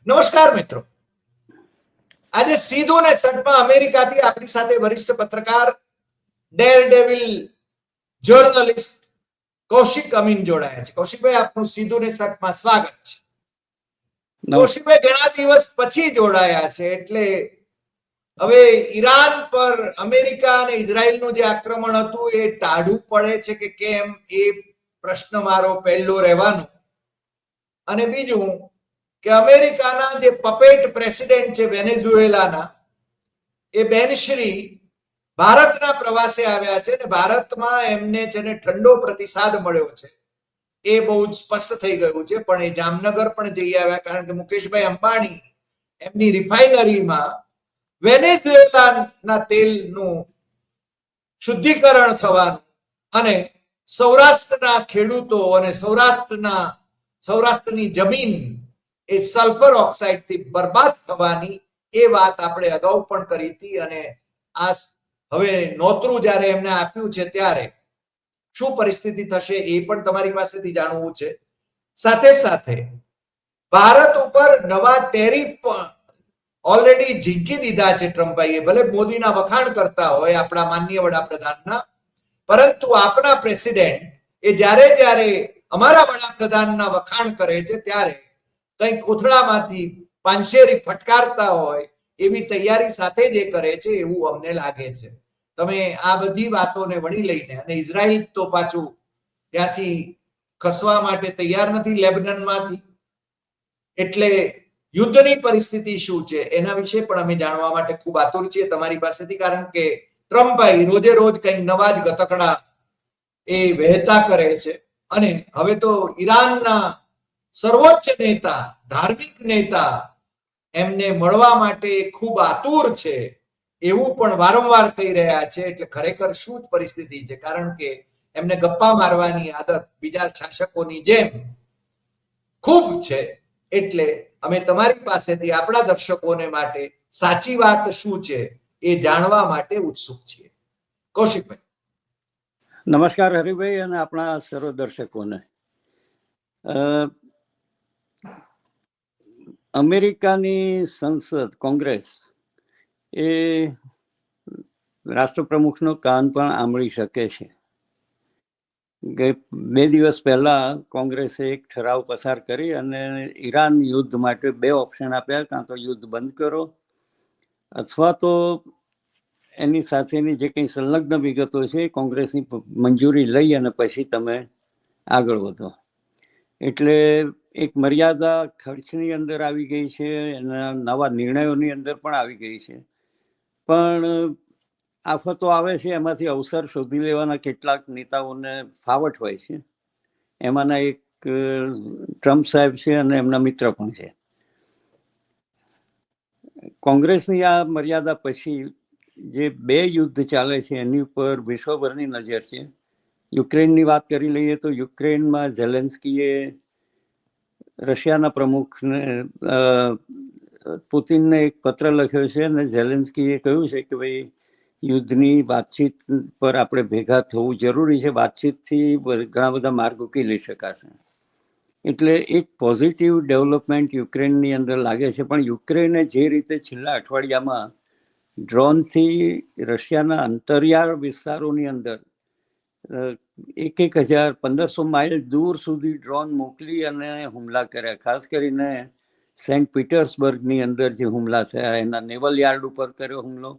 નમસ્કાર મિત્રો, આજે સીધું ને સટમાં અમેરિકાથી આપણી સાથે વરિષ્ઠ પત્રકાર ડેર ડેવિલ જર્નલિસ્ટ કૌશિક અમીન જોડાયા છે. કૌશિકભાઈ, આપનું સીધું ને સટમાં સ્વાગત છે. કૌશિકભાઈ ઘણા દિવસ પછી જોડાયા છે, એટલે હવે ઈરાન પર અમેરિકા અને ઇઝરાયલનું જે આક્રમણ હતું એ ટાઢું પડે છે કે કેમ, એ પ્રશ્ન મારો પહેલો રહેવાનો. અને બીજું કે અમેરિકાના જે પપેટ પ્રેસિડેન્ટ છે વેનેઝુએલાના, એ બેનશ્રી ભારતના પ્રવાસે આવ્યા છે અને ભારતમાં એમને જેને ઠંડો પ્રતિસાદ મળ્યો છે એ બહુ જ સ્પષ્ટ થઈ ગયું છે. પણ એ જામનગર પણ જઈ આવ્યા, કારણ કે મુકેશભાઈ અંબાણી એમની રિફાઇનરીમાં વેનેઝુએલાના તેલનું શુદ્ધિકરણ થવાનું અને સૌરાષ્ટ્રના ખેડૂતો અને સૌરાષ્ટ્રની જમીન એ સલ્ફર ઓક્સાઇડથી બરબાદ થવાની એ વાત આપણે અગાઉ પણ કરી હતી. અને આ હવે નોતરું જ્યારે એમને આપ્યું છે ત્યારે શું પરિસ્થિતિ થશે એ પણ તમારી પાસેથી જાણવું છે. સાથે સાથે ભારત ઉપર નવા ટેરિફ ઓલરેડી ઝીંકી દીધા છે ટ્રમ્પભાઈએ. ભલે મોદીના વખાણ કરતા હોય આપણા માનનીય વડાપ્રધાનના, પરંતુ આપના પ્રેસિડેન્ટ એ જ્યારે અમારા વડાપ્રધાનના વખાણ કરે છે ત્યારે કંઈક કોથળામાંથી પાંચેરી ફટકારતા હોય એવી તૈયારી સાથે જે કરે છે એવું અમને લાગે છે. તમે આ બધી વાતોને વળી લઈને, અને ઇઝરાયલ તો પાછું ત્યાંથી ખસવા માટે તૈયાર નથી લેબનનમાંથી, એટલે યુદ્ધની પરિસ્થિતિ શું છે એના વિશે પણ અમે જાણવા માટે ખૂબ આતુર છીએ તમારી પાસેથી. કારણ કે ટ્રમ્પભાઈ રોજે રોજ કંઈક નવા જ ગતકડા એ વહેતા કરે છે. અને હવે તો ઈરાનના સર્વોચ્ચ નેતા, ધાર્મિક નેતા એમને મળવા માટે ખૂબ આતુર છે એવું પણ વારંવાર કહી રહ્યા છે. એટલે ખરેખર શું પરિસ્થિતિ છે, કારણ કે એમને ગપ્પા મારવાની આદત બીજા શાસકોની જેમ ખૂબ છે. એટલે અમે તમારી પાસેથી આપણા દર્શકોને માટે સાચી વાત શું છે એ જાણવા માટે ઉત્સુક છીએ. કૌશિકભાઈ. નમસ્કાર હરિભાઈ અને આપણા સર્વ દર્શકોને. અમેરિકાની સંસદ કોંગ્રેસ એ રાષ્ટ્રપ્રમુખનો કાન પણ આંબળી શકે છે. કે 2 દિવસ પહેલા કોંગ્રેસે એક ઠરાવ પસાર કરી અને ઈરાન યુદ્ધ માટે 2 ઓપ્શન આપ્યા, કાં તો યુદ્ધ બંધ કરો અથવા તો એની સાથેની જે કંઈ સંલગ્ન વિગતો છે કોંગ્રેસની મંજૂરી લઈ અને પછી તમે આગળ વધો. એટલે એક મર્યાદા ખર્ચની અંદર આવી ગઈ છે, એના નવા નિર્ણયોની અંદર પણ આવી ગઈ છે. પણ આફતો આવે છે એમાંથી અવસર શોધી લેવાના કેટલાક નેતાઓને ફાવટ હોય છે. એમાંના એક ટ્રમ્પ સાહેબ છે અને એમના મિત્ર પણ છે. કોંગ્રેસની આ મર્યાદા પછી જે 2 યુદ્ધ ચાલે છે એની ઉપર વિશ્વભરની નજર છે. યુક્રેનની વાત કરી લઈએ તો યુક્રેનમાં ઝેલેન્સ્કીએ રશિયાના પ્રમુખને પુતિનને એક પત્ર લખ્યો છે અને ઝેલેન્સ્કીએ કહ્યું છે કે ભાઈ યુદ્ધની વાતચીત પર આપણે ભેગા થવું જરૂરી છે, વાતચીતથી ઘણા બધા માર્ગ ઉકેલી શકાશે. એટલે એક પોઝિટિવ ડેવલપમેન્ટ યુક્રેનની અંદર લાગે છે. પણ યુક્રેને જે રીતે છેલ્લા અઠવાડિયામાં ડ્રોનથી રશિયાના અંતરિયાળ વિસ્તારોની અંદર 1,000-1,500 માઇલ દૂર સુધી ડ્રોન મોકલી અને હુમલા કર્યા. ખાસ કરીને સેન્ટ પીટર્સબર્ગની અંદર જે હુમલા થયા, એના નેવલ યાર્ડ ઉપર કર્યો હુમલો,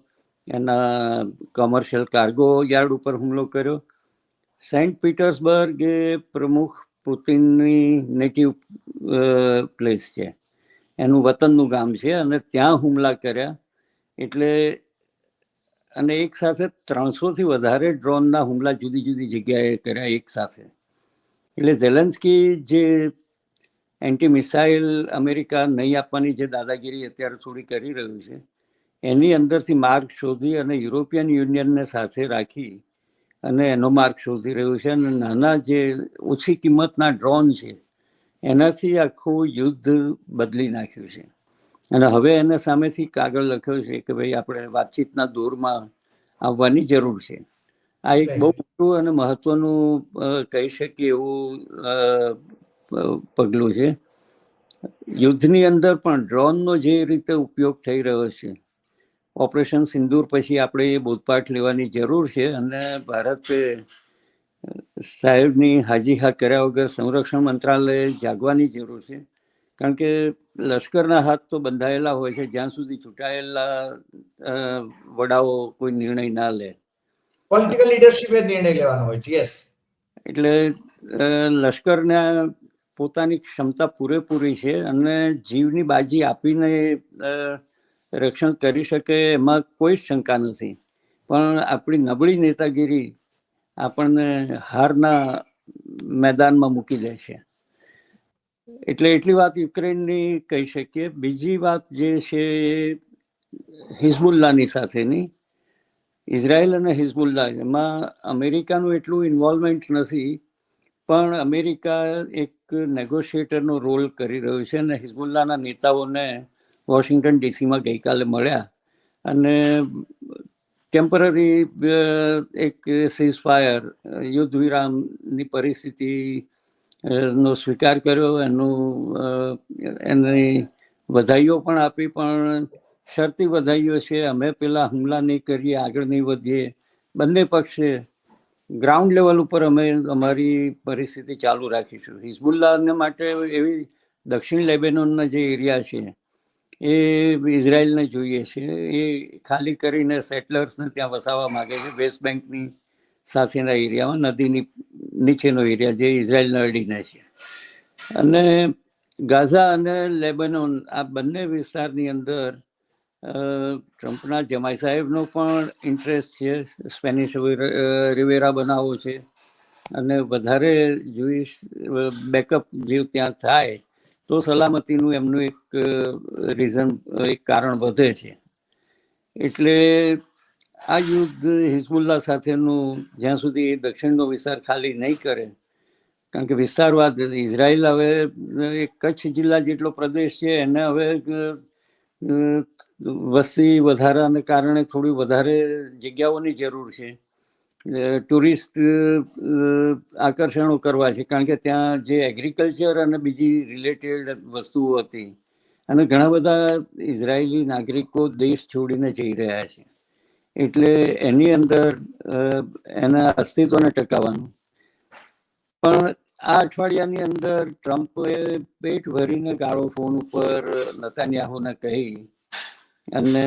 એના કોમર્શિયલ કાર્ગો યાર્ડ ઉપર હુમલો કર્યો. સેન્ટ પીટર્સબર્ગ એ પ્રમુખ પુતિનની નેટિવ પ્લેસ છે, એનું વતનનું ગામ છે, અને ત્યાં હુમલા કર્યા. એટલે અને એક સાથે 300થી વધારે ડ્રોનના હુમલા જુદી જુદી જગ્યાએ કર્યા એક સાથે. એટલે ઝેલેન્સ્કી જે એન્ટી મિસાઇલ અમેરિકા નહીં આપવાની જે દાદાગીરી અત્યારે થોડી કરી રહ્યું છે, એની અંદરથી માર્ગ શોધી અને યુરોપિયન યુનિયનને સાથે રાખી અને એનો માર્ગ શોધી રહ્યું છે. અને નાના જે ઓછી કિંમતના ડ્રોન છે એનાથી આખું યુદ્ધ બદલી નાખ્યું છે. અને હવે એને સામેથી કાગળ લખ્યો છે કે ભાઈ આપણે વાતચીતના દોરમાં આવવાની જરૂર છે. આ એક બહુ મોટું અને મહત્વનું કહી શકીએ એવું પગલું છે. યુદ્ધની અંદર પણ ડ્રોનનો જે રીતે ઉપયોગ થઈ રહ્યો છે, ઓપરેશન સિંદૂર પછી આપણે એ બોધપાઠ લેવાની જરૂર છે અને ભારતે સાહેબની હાજી હા કર્યા વગર સંરક્ષણ મંત્રાલય જાગવાની જરૂર છે. કારણ કે લશ્કરના હાથ તો બંધાયેલા હોય છે જ્યાં સુધી ચૂંટાયેલા વડાઓ કોઈ નિર્ણય ના લે. પોલિટિકલ લીડરશીપે નિર્ણય લેવાનો હોય છે. યસ, એટલે લશ્કરને પોતાની ક્ષમતા પૂરેપૂરી છે અને જીવની બાજી આપીને રક્ષણ કરી શકે એમાં કોઈ શંકા નથી. પણ આપણી નબળી નેતાગીરી આપણને હારના મેદાનમાં મૂકી દે છે. એટલે એટલી વાત યુક્રેનની કહી શકીએ. બીજી વાત જે છે એ હિઝબુલ્લાની સાથેની, ઇઝરાયલ અને હિઝબુલ્લા, એમાં અમેરિકાનું એટલું ઇન્વોલ્વમેન્ટ નથી, પણ અમેરિકા એક નેગોશિએટરનો રોલ કરી રહ્યું છે અને હિઝબુલ્લાના નેતાઓને વોશિંગ્ટન ડીસીમાં ગઈકાલે મળ્યા અને ટેમ્પરરી એક સીઝ ફાયર, યુદ્ધ વિરામની પરિસ્થિતિ નો સ્વીકાર કર્યો, એની વધાઈઓ પણ આપી, પણ શરતી વધાઈઓ છે. અમે પેલા હુમલા નહીં કરીએ, આગળ નહીં વધીએ. બંને પક્ષે ગ્રાઉન્ડ લેવલ ઉપર અમે અમારી પરિસ્થિતિ ચાલુ રાખીશું. હિઝબુલ્લાને માટે એવી દક્ષિણ લેબેનોનના જે એરિયા છે એ ઇઝરાયલને જોઈએ છે. એ ખાલી કરીને સેટલર્સને ત્યાં વસાવવા માંગે છે. વેસ્ટ બેંકની સાથેના એરિયામાં, નદીની નીચેનો એરિયા જે ઇઝરાયલને અડીને છે. અને ગાઝા અને લેબનોન, આ બંને વિસ્તારની અંદર ટ્રમ્પના જમાઈ સાહેબનો પણ ઇન્ટરેસ્ટ છે. સ્પેનિશ રિવેરા બનાવવો છે અને વધારે જોઈશ બેકઅપ જે ત્યાં થાય તો સલામતીનું એમનું એક રીઝન, એક કારણ વધે છે. એટલે આ યુદ્ધ હિઝબુલ્લા સાથેનું જ્યાં સુધી દક્ષિણનો વિસ્તાર ખાલી નહીં કરે, કારણ કે વિસ્તારવાદ, ઇઝરાયલ હવે એક કચ્છ જિલ્લા જેટલો પ્રદેશ છે એને હવે વસ્તી વધારાને કારણે થોડી વધારે જગ્યાઓની જરૂર છે. ટુરિસ્ટ આકર્ષણો કરવા છે, કારણ કે ત્યાં જે એગ્રીકલ્ચર અને બીજી રિલેટેડ વસ્તુઓ હતી અને ઘણા બધા ઇઝરાયેલી નાગરિકો દેશ છોડીને જઈ રહ્યા છે. એટલે એની અંદર એના અસ્તિત્વને ટકાવવાનું. પણ આ અઠવાડિયાની અંદર ટ્રમ્પે પેટ ભરીને ગાળો ફોન ઉપર નેતાન્યાહુને કહી અને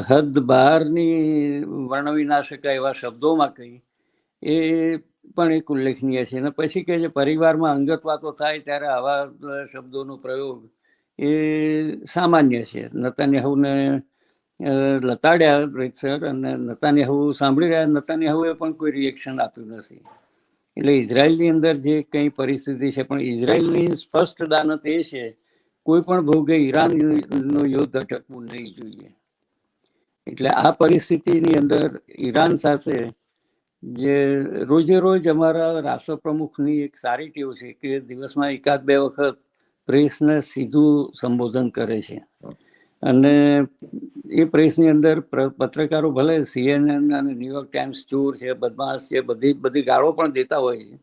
હદ બહારની વર્ણવી ના શકાય એવા શબ્દોમાં કહી, એ પણ એક ઉલ્લેખનીય છે. અને પછી કે જે પરિવારમાં અંગત વાતો થાય ત્યારે આવા શબ્દોનો પ્રયોગ એ સામાન્ય છે. નેતાન્યાહુને લતાડ્યા રીતસર અને નેતાન્યાહુ સાંભળી રહ્યા. નેતાન્યાહુએ પણ કોઈ રિએક્શન આપ્યું નથી. એટલે ઇઝરાયલની અંદર જે કંઈ પરિસ્થિતિ છે, પણ ઇઝરાયલની સ્પષ્ટ દાનત એ છે કોઈ પણ ભોગે ઈરાનનું યુદ્ધ અટકવું નહીં જોઈએ. એટલે આ પરિસ્થિતિની અંદર ઈરાન સાથે જે રોજે રોજ અમારા રાષ્ટ્રપ્રમુખની એક સારી ટેવ છે કે દિવસમાં એકાદ બે વખત પ્રેસને સીધું સંબોધન કરે છે. અને એ પ્રેસની અંદર પત્રકારો ભલે CNN અને ન્યુયોર્ક ટાઈમ્સ ચોર છે, બદમાશ છે, બધી ગાળો પણ દેતા હોય છે,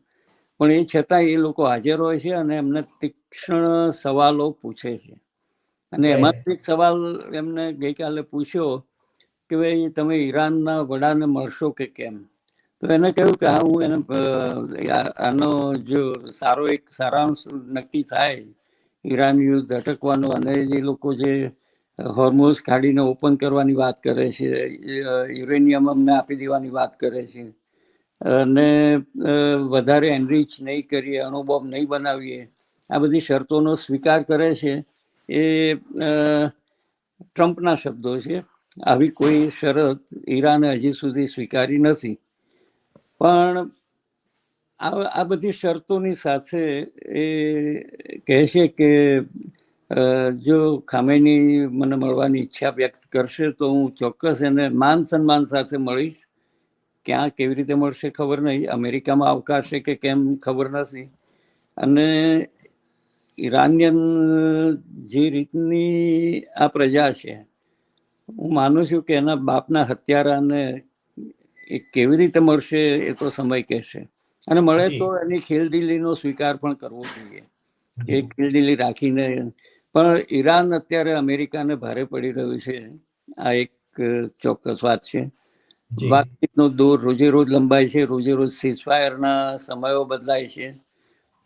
પણ એ છતાં એ લોકો હાજર હોય છે અને એમને તીક્ષ્ણ સવાલો પૂછે છે. અને એમાં એક સવાલ એમને ગઈકાલે પૂછ્યો કે ભાઈ તમે ઈરાનના વડાને મળશો કે કેમ? તો એને કહ્યું કે હા, હું એને આનો જો સારો એક સારાંશ નક્કી થાય ઈરાન યુદ્ધ અટકવાનો, અને જે લોકો જે હોર્મુઝ ખાડીને ઓપન કરવાની વાત કરે છે, યુરેનિયમ અમને આપી દેવાની વાત કરે છે અને વધારે એનરીચ નહીં કરીએ, અણુબોમ્બ નહીં બનાવીએ, આ બધી શરતોનો સ્વીકાર કરે છે. એ ટ્રમ્પના શબ્દો છે. આવી કોઈ શરત ઈરાને હજી સુધી સ્વીકારી નથી. પણ આ બધી શરતોની સાથે એ કહે છે કે જો ખામેની મને મળવાની ઈચ્છા વ્યક્ત કરશે તો હું ચોક્કસ એને માન સન્માન સાથે મળીશ. ક્યાં કેવી રીતે મળશે ખબર નહીં, અમેરિકામાં આવકારશે કે કેમ ખબર નથી. અને ઈરાનિયન જે રીતની આ પ્રજા છે, હું માનું છું કે એના બાપના હત્યારાને એ કેવી રીતે મળશે એ તો સમય કહેશે. અને મળે તો એની ખેલદિલીનો સ્વીકાર પણ કરવો જોઈએ. એ ખીલદિલી રાખીને. પણ ઈરાન અત્યારે અમેરિકાને ભારે પડી રહ્યું છે, આ એક ચોક્કસ વાત છે. વાતચીતનો દોર રોજે રોજ લંબાય છે, રોજે રોજ સીઝફાયરના સમયો બદલાય છે,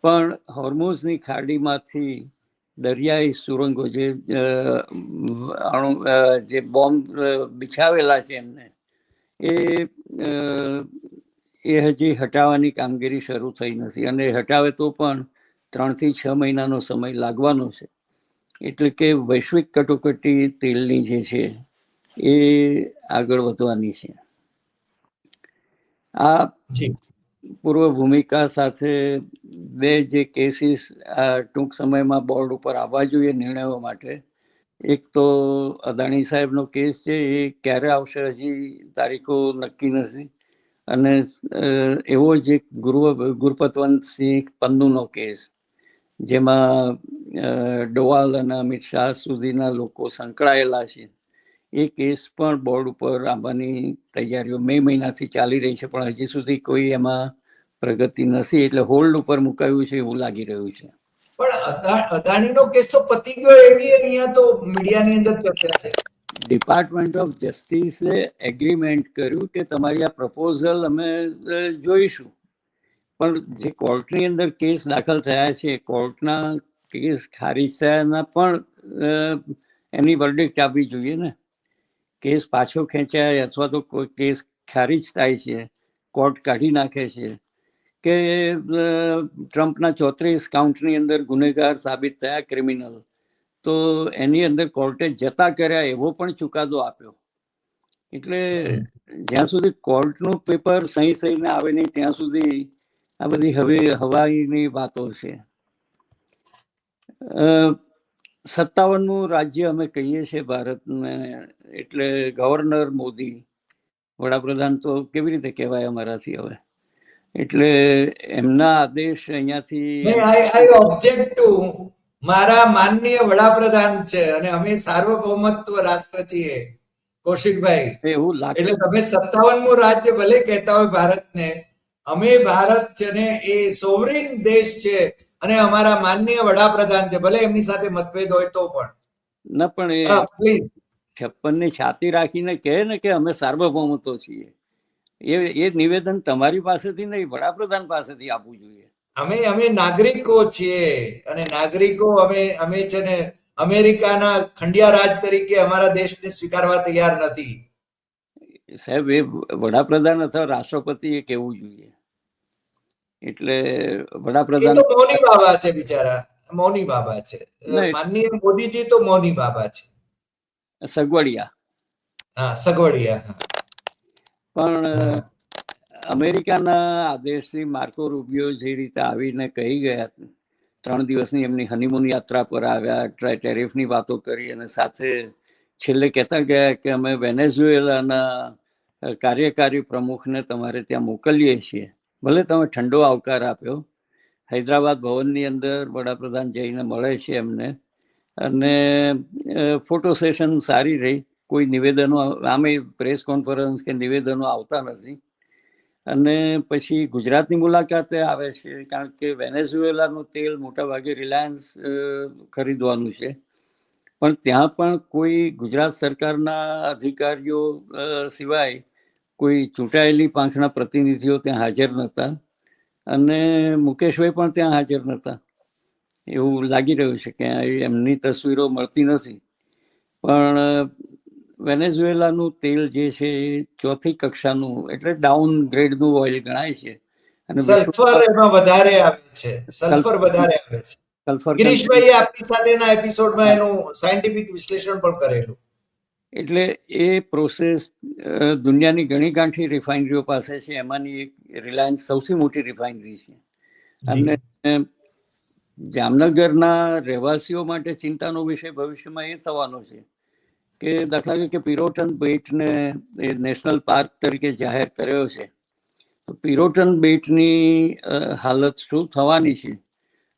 પણ હોર્મુઝની ખાડીમાંથી દરિયાઈ સુરંગો જે બોમ્બ બિછાવેલા છે એમને, એ હજી હટાવવાની કામગીરી શરૂ થઈ નથી, અને હટાવે તો પણ 3 થી 6 મહિનાનો સમય લાગવાનો છે. એટલે કે વૈશ્વિક કટોકટી તેલની જે છે એ આગળ વધવાની છે. આ પૂર્વ ભૂમિકા સાથે બે જે કેસીસ ટૂંક સમયમાં બોર્ડ ઉપર આવવા જોઈએ નિર્ણયો માટે. એક તો અદાણી સાહેબનો કેસ છે, એ ક્યારે આવશે હજી તારીખો નક્કી નથી. અને એવો જ એક ગુરપતવંતસિંહ પન્નુનો કેસ, જેમાં ડોવાલ અને અમિત શાહ સુધીના લોકો સંકળાયેલા છે. એ કેસ પણ બોર્ડ ઉપર આવવાની તૈયારીઓ મે મહિનાથી ચાલી રહી છે, પણ હજી સુધી કોઈ એમાં પ્રગતિ નથી, એટલે હોલ્ડ ઉપર મુકાયું છે એવું લાગી રહ્યું છે. પણ અદાણીનો કેસ તો પતી ગયો એવી અહીંયા તો મીડિયાની અંદર ચર્ચા છે. ડિપાર્ટમેન્ટ ઓફ જસ્ટિસે એગ્રીમેન્ટ કર્યું કે તમારી આ પ્રપોઝલ અમે જોઈશું, પણ જે કોર્ટની અંદર કેસ દાખલ થયા છે, કોર્ટના કેસ ખારીજ થયાના પણ એની વર્ડિક્ટ આપવી જોઈએ ને. કેસ પાછો ખેંચાય અથવા તો કોઈ કેસ ખારીજ થાય છે, કોર્ટ કાઢી નાખે છે, કે ટ્રમ્પના 34 કાઉન્ટની અંદર ગુનેગાર સાબિત થયા ક્રિમિનલ, તો એની અંદર કોર્ટે જતા કર્યા એવો પણ ચુકાદો આપ્યો. એટલે જ્યાં સુધી કોર્ટનું પેપર સહીને આવે નહીં ત્યાં સુધી આ બધી હવે હવાઈની વાતો છે. 57મું રાજ્ય અમે કહીએ છીએ ભારતને, એટલે ગવર્નર મોદી, વડાપ્રધાન તો કેવી રીતે કહેવાય અમારાથી હવે. એટલે એમના આદેશ અહીંયાથી આઈ ઓબ્જેક્ટ ટુ, મારા માનનીય વડાપ્રધાન છે અને અમે સાર્વભૌમત્વ રાષ્ટ્ર છીએ કૌશિકભાઈ. એવું લાગે એટલે તમે 57મું રાજ્ય ભલે કહેતા હોય ભારતને, અમે ભારત છે ને એ સોવરિન દેશ છે અને અમારા માનનીય વડાપ્રધાન છે, ભલે એમની સાથે મતભેદ હોય તો પણ. ના, પણ એ પ્લીઝ 56ની છાતી રાખીને કહે ને કે અમે સાર્વભૌમત્વ છીએ, એ નિવેદન તમારી પાસેથી નહીં, વડાપ્રધાન પાસેથી આપવું જોઈએ. અમે નાગરિકો છીએ અને નાગરિકો અમે છે ને અમેરિકાના ખંડિયા રાજ તરીકે અમારા દેશને સ્વીકારવા તૈયાર નથી. સાહેબ, એ વડાપ્રધાન અથવા રાષ્ટ્રપતિએ કહેવું જોઈએ. એટલે વડાપ્રધાન તો મૌની બાબા છે, બિચારા મૌની બાબા છે. માનનીય મોદીજી તો મૌની બાબા છે, સગવડિયા. હા, સગવડિયા. પણ અમેરિકાના આદેશથી માર્કો રૂબિયો જે રીતે આવીને કહી ગયા, 3 દિવસની એમની હનીમૂન યાત્રા પર આવ્યા, ટેરિફની વાતો કરી, અને સાથે છેલ્લે કહેતા ગયા કે અમે વેનેઝુએલાના કાર્યકારી પ્રમુખને તમારે ત્યાં મોકલીએ છીએ. ભલે તમે ઠંડો આવકાર આપ્યો, હૈદરાબાદ ભવનની અંદર વડાપ્રધાન જઈને મળે છે એમને, અને ફોટો સેશન સારી રહી. કોઈ નિવેદનો, આમે પ્રેસ કોન્ફરન્સ કે નિવેદનો આવતા નથી. અને પછી ગુજરાતની મુલાકાતે આવે છે, કારણ કે વેનેઝુએલાનું તેલ મોટાભાગે રિલાયન્સ ખરીદવાનું છે, પણ ત્યાં પણ કોઈ ગુજરાત સરકારના અધિકારીઓ સિવાય કોઈ ચૂંટાયેલી પાંખના પ્રતિનિધિઓ ત્યાં હાજર નહોતા, અને મુકેશભાઈ પણ ત્યાં હાજર નહોતા. એવું લાગી રહ્યું છે કે એમની તસવીરો મળતી નથી. પણ વેનેઝુએલાનું તેલ જે છે એ 4થી કક્ષાનું, એટલે ડાઉન ગ્રેડનું ઓઇલ ગણાય છે. અને સલ્ફર એમાં વધારે આવે છે, સલ્ફર વધારે આવે છે. ગિરીશભાઈ આપની સાથેના એપિસોડમાં એનું સાયન્ટિફિક વિશ્લેષણ પણ કરેલું. એટલે એ પ્રોસેસ દુનિયાની ઘણી ગાંઠી રિફાઇનરીઓ પાસે છે, એમાંની એક રિલાયન્સ સૌથી મોટી રિફાઇનરી છે. અને જામનગરના રહેવાસીઓ માટે ચિંતાનો વિષય ભવિષ્યમાં એ થવાનો છે કે દાખલા તરીકે પિરોટન બેટને નેશનલ પાર્ક તરીકે જાહેર કર્યો છે, તો પિરોટન બેટની હાલત શું થવાની છે?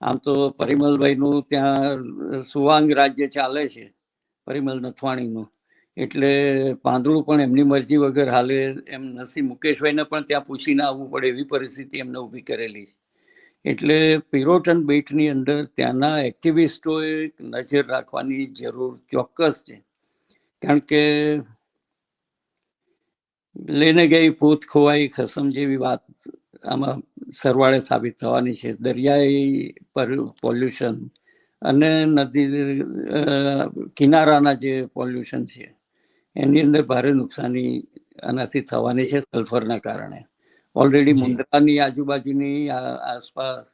આમ તો પરિમલભાઈનું ત્યાં સુવાંગ રાજ્ય ચાલે છે, પરિમલ નથવાણીનું, એટલે પાંદડું પણ એમની મરજી વગર હાલે એમ નથી. મુકેશભાઈને પણ ત્યાં પૂછીને આવવું પડે એવી પરિસ્થિતિ એમને ઊભી કરેલી. એટલે પિરોટન બેટની અંદર ત્યાંના એક્ટિવિસ્ટોએ નજર રાખવાની જરૂર ચોક્કસ છે. કારણ કે લઈને ગઈ ભૂત ખોવાઈ ખસમ જેવી વાત આમાં સરવાળે સાબિત થવાની છે. દરિયાઈ પર પોલ્યુશન અને નદી કિનારાના જે પોલ્યુશન છે એની અંદર ભારે નુકસાની આનાથી થવાની છે સલ્ફરના કારણે. ઓલરેડી મુન્દ્રાની આજુબાજુની આસપાસ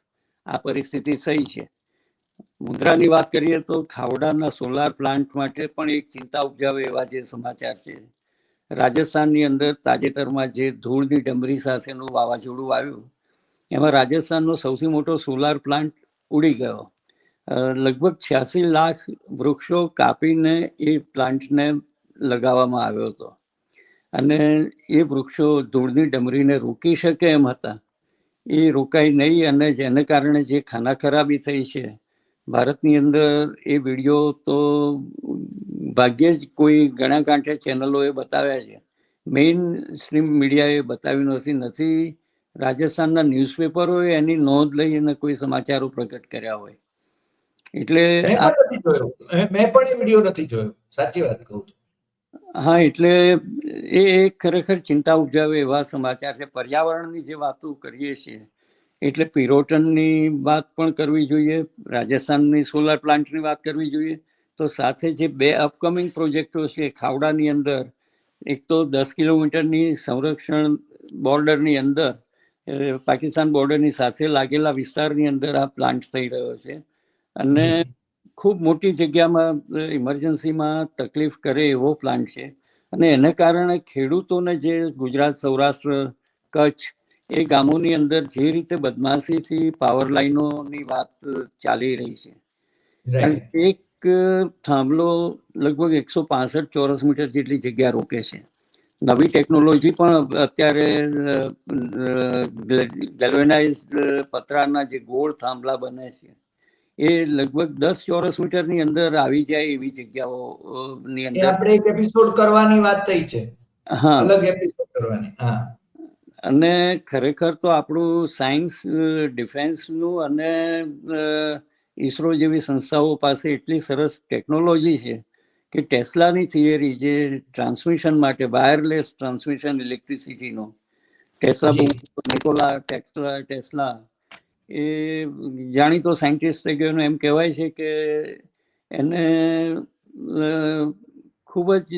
આ પરિસ્થિતિ થઈ છે. મુન્દ્રાની વાત કરીએ તો ખાવડાના સોલાર પ્લાન્ટ માટે પણ એક ચિંતા ઉપજાવે એવા જે સમાચાર છે. રાજસ્થાનની અંદર તાજેતરમાં જે ધૂળની ડમરી સાથેનું વાવાઝોડું આવ્યું એમાં રાજસ્થાનનો સૌથી મોટો સોલાર પ્લાન્ટ ઉડી ગયો. લગભગ 86 લાખ વૃક્ષો કાપીને એ પ્લાન્ટને લગાવવામાં આવ્યો હતો અને એ વૃક્ષો ધૂળની ડમરીને રોકી શકે એમ હતા. એ રોકાઈ નહીં અને જેને કારણે જે ખાના ખરાબી થઈ છે ભારતની અંદર એ વિડીયો તો ભાગ્યે જ કોઈ ઘણા કાંઠે ચેનલોએ બતાવ્યા છે. મેઇન સ્ટ્રીમ મીડિયાએ બતાવ્યું નથી. રાજસ્થાનના ન્યૂઝપેપરોએ એની નોંધ લઈને કોઈ સમાચારો પ્રગટ કર્યા હોય. એટલે મેં પણ એ વિડીયો નથી જોયો, સાચી વાત કહું તો. હા, એટલે એ ખરેખર ચિંતા ઉપજાવે એવા સમાચાર છે. પર્યાવરણની જે વાતો કરીએ છીએ એટલે પિરોટનની વાત પણ કરવી જોઈએ, રાજસ્થાનની સોલાર પ્લાન્ટની વાત કરવી જોઈએ. તો સાથે જે 2 અપકમિંગ પ્રોજેક્ટો છે ખાવડાની અંદર, એક તો 10 કિલોમીટરની સંરક્ષણ બોર્ડરની અંદર પાકિસ્તાન બોર્ડરની સાથે લાગેલા વિસ્તારની અંદર આ પ્લાન્ટ થઈ રહ્યો છે અને ખૂબ મોટી જગ્યામાં ઇમરજન્સીમાં તકલીફ કરે એવો પ્લાન્ટ છે. અને એને કારણે ખેડૂતોને જે ગુજરાત, સૌરાષ્ટ્ર, કચ્છ એ ગામોની અંદર જે રીતે બદમાશીથી પાવર લાઈનોની વાત ચાલી રહી છે, કારણ કે એક થાંભલો લગભગ 165 ચોરસ મીટર જેટલી જગ્યા રોકે છે. નવી ટેકનોલોજી પણ અત્યારે ગેલ્વેનાઇઝ્ડ પતરાના જે ગોળ થાંભલા બને છે એ લગભગ 10 ચોરસ મીટરની અંદર આવી જાય એવી જગ્યાઓની અંદર આપણે એક એપિસોડ કરવાની વાત થઈ છે. હા, અલગ એપિસોડ કરવાની. હા, અને ખરેખર તો આપણું સાયન્સ, ડિફેન્સનું અને ઈસરો જેવી સંસ્થાઓ પાસે એટલી સરસ ટેકનોલોજી છે કે ટેસ્લાની થિયરી, જે ટ્રાન્સમિશન માટે વાયરલેસ ટ્રાન્સમિશન ઇલેક્ટ્રિસિટીનો, નિકોલા ટેસ્લા એ જાણીતો સાયન્ટિસ્ટ થઈ ગયો. એમ કહેવાય છે કે એને ખૂબ જ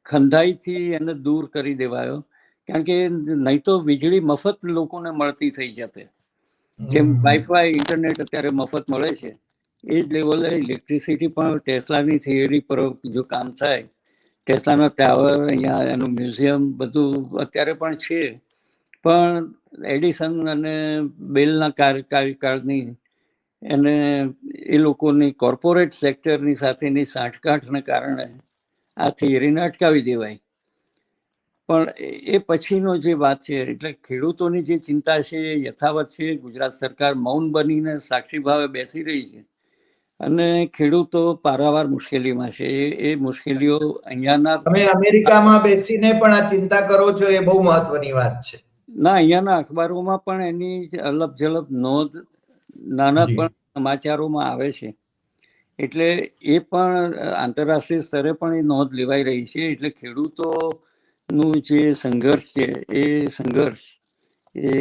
ખંધાઈથી એને દૂર કરી દેવાયો, કારણ કે નહીં તો વીજળી મફત લોકોને મળતી થઈ જતે. જેમ વાઈફાઈ, ઇન્ટરનેટ અત્યારે મફત મળે છે એ જ લેવલે ઇલેક્ટ્રિસિટી પણ ટેસ્લાની થિયરી પર જો કામ થાય, ટેસ્લાનો ટાવર, અહીંયા એનું મ્યુઝિયમ બધું અત્યારે પણ છે, પણ એડિસન અને બેલના કાર્યકાળની એને એ લોકોની કોર્પોરેટ સેક્ટરની સાથેની સાંઠગાંઠને કારણે આ થિયરીને અટકાવી દેવાય. પણ એ પછીનો જે વાત છે, એટલે ખેડૂતોની જે ચિંતા છે એ યથાવત છે. ગુજરાત સરકાર મૌન બનીને સાક્ષી ભાવે બેસી રહી છે અને ખેડૂતો પારાવાર મુશ્કેલીમાં છે. એ મુશ્કેલીઓ અહીંયાના, તમે અમેરિકામાં બેસીને પણ આ ચિંતા કરો છો, એ બહુ મહત્વની વાત છે. ના, અહીંયાના અખબારોમાં પણ એની અલબ જલબ નોંધ નાના પણ સમાચારોમાં આવે છે. એટલે એ પણ આંતરરાષ્ટ્રીય સ્તરે પણ એ નોંધ લેવાઈ રહી છે. એટલે ખેડૂતોનું જે સંઘર્ષ છે એ સંઘર્ષ એ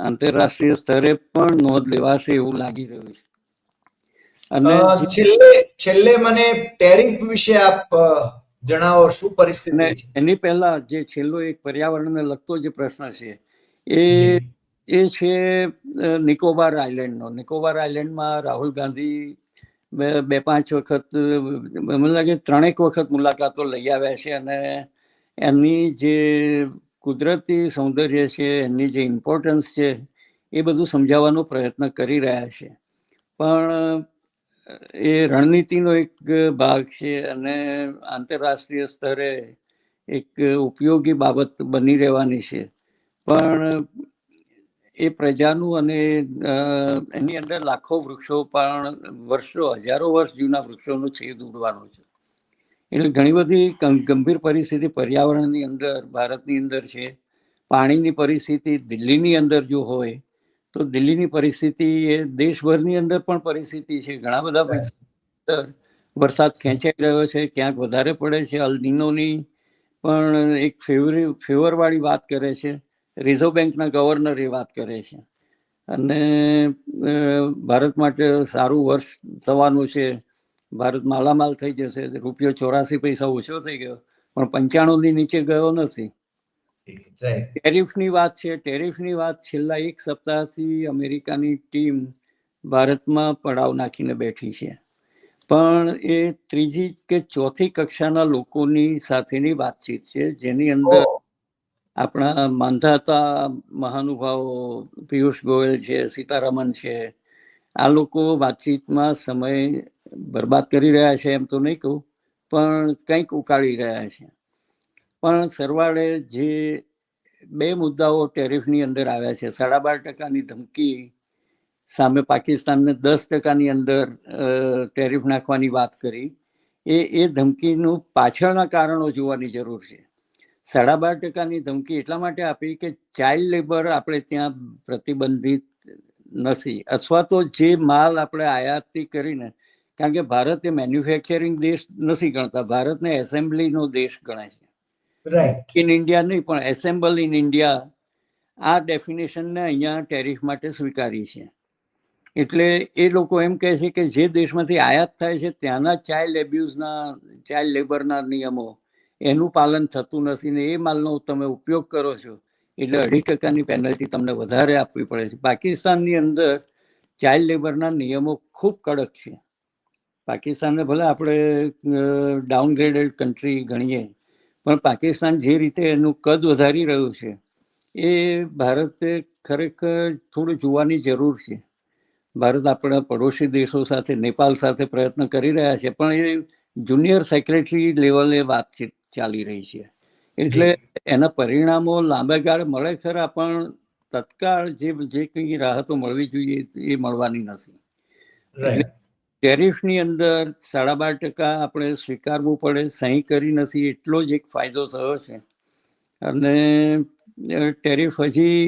આંતરરાષ્ટ્રીય સ્તરે પણ નોંધ લેવાશે એવું લાગી રહ્યું છે. અને છેલ્લે મને ટેરિફ વિશે આપ જણાવો, શું પરિસ્થિતિ છે? એની પહેલા જે છેલ્લો એક પર્યાવરણને લગતો જે પ્રશ્ન છે એ છે નિકોબાર આઇલેન્ડનો. નિકોબાર આઇલેન્ડમાં રાહુલ ગાંધી 2-5 વખત, મને લાગે 3 વખત મુલાકાતો લઈ આવ્યા છે અને એની જે કુદરતી સૌંદર્ય છે, એની જે ઇમ્પોર્ટન્સ છે એ બધું સમજાવવાનો પ્રયત્ન કરી રહ્યા છે. પણ એ રણનીતિનો એક ભાગ છે અને આંતરરાષ્ટ્રીય સ્તરે એક ઉપયોગી બાબત બની રહેવાની છે. પણ એ પ્રજાનું અને એની અંદર લાખો વૃક્ષો, પણ વર્ષો, હજારો વર્ષ જૂના વૃક્ષોનો છેદ ઉડવાનો છે. એટલે ઘણી બધી ગંભીર પરિસ્થિતિ પર્યાવરણની અંદર ભારતની અંદર છે. પાણીની પરિસ્થિતિ દિલ્હીની અંદર જો હોય તો દિલ્હીની પરિસ્થિતિ એ દેશભરની અંદર પણ પરિસ્થિતિ છે. ઘણા બધા પૈસા વરસાદ ખેંચાઈ રહ્યો છે, ક્યાંક વધારે પડે છે. અલ નીનોની પણ એક ફેવરવાળી વાત કરે છે. રિઝર્વ બેંકના ગવર્નર એ વાત કરે છે. અને ભારત માટે સારું વર્ષ થવાનું છે. ભારત માલામાલ થઈ જશે. રૂપિયો 84 પૈસા ઓછો થઈ ગયો, પણ 95 ની નીચે ગયો નથી. ટેરિફની વાત છે. ટેરિફની વાત છેલ્લા એક સપ્તાહથી અમેરિકાની ટીમ ભારતમાં પડાવ નાખીને બેઠી છે. પણ એ ત્રીજી કે ચોથી કક્ષાના લોકોની સાથેની વાતચીત છે, જેની અંદર આપણા માંધાતા મહાનુભાવો પિયુષ ગોયલ છે, સીતારામન છે, આ લોકો વાતચીતમાં સમય બરબાદ કરી રહ્યા છે એમ તો નહીં કહું, પણ કંઈક ઉકાળી રહ્યા છે. પણ સરવાળે જે બે મુદ્દાઓ ટેરિફની અંદર આવ્યા છે, 12.5%ની ધમકી સામે પાકિસ્તાનને 10%ની અંદર ટેરિફ નાખવાની વાત કરી, એ ધમકીનું પાછળના કારણો જોવાની જરૂર છે. 12.5%ની ધમકી એટલા માટે આપી કે ચાઇલ્ડ લેબર આપણે ત્યાં પ્રતિબંધિત નથી, અથવા તો જે માલ આપણે આયાતી કરીને, કારણ કે ભારત એ મેન્યુફેક્ચરિંગ દેશ નથી ગણતા, ભારતને એસેમ્બલીનો દેશ ગણાય છે. ઇન ઇન્ડિયા નહીં, પણ એસેમ્બલ ઇન ઇન્ડિયા, આ ડેફિનેશનને અહીંયા ટેરિફ માટે સ્વીકારી છે. એટલે એ લોકો એમ કહે છે કે જે દેશમાંથી આયાત થાય છે ત્યાંના ચાઇલ્ડ લેબરના નિયમો, એનું પાલન થતું નથી ને એ માલનો તમે ઉપયોગ કરો છો એટલે 2.5%ની પેનલ્ટી તમને વધારે આપવી પડે છે. પાકિસ્તાનની અંદર ચાઇલ્ડ લેબરના નિયમો ખૂબ કડક છે. પાકિસ્તાનને ભલે આપણે ડાઉનગ્રેડેડ કન્ટ્રી ગણીએ, પણ પાકિસ્તાન જે રીતે એનું કદ વધારી રહ્યું છે એ ભારતે ખરેખર થોડું જોવાની જરૂર છે. ભારત આપણા પડોશી દેશો સાથે, નેપાલ સાથે પ્રયત્ન કરી રહ્યા છે, પણ એ જુનિયર સેક્રેટરી લેવલે વાતચીત ચાલી રહી છે. એટલે એના પરિણામો લાંબા ગાળે મળે ખરા, પણ તત્કાળ જે કંઈ રાહતો મળવી જોઈએ એ મળવાની નથી. એટલે ટેરિફની અંદર 12.5% આપણે સ્વીકારવું પડે. સહી કરી નથી એટલો જ એક ફાયદો થયો છે. અને ટેરિફ હજી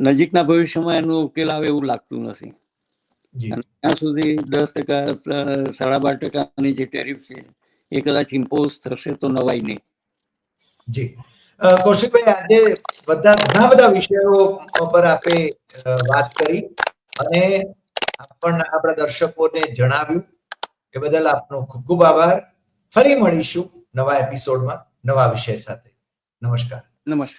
નજીકના ભવિષ્યમાં એનો ઉકેલ આવે એવું લાગતું નથી. ત્યાં સુધી 10%, 12.5%ની જે ટેરિફ છે એ કદાચ ઇમ્પોઝ થશે તો નવાઈ નહીં. જી કૌશિકભાઈ, આજે ઘણા બધા વિષયો પર આપણે વાત કરી અને આપણા દર્શકોને જણાવ્યું, એ બદલ આપનો ખૂબ ખૂબ આભાર. ફરી મળીશું નવા એપિસોડમાં નવા વિષય સાથે. નમસ્કાર. નમસ્કાર.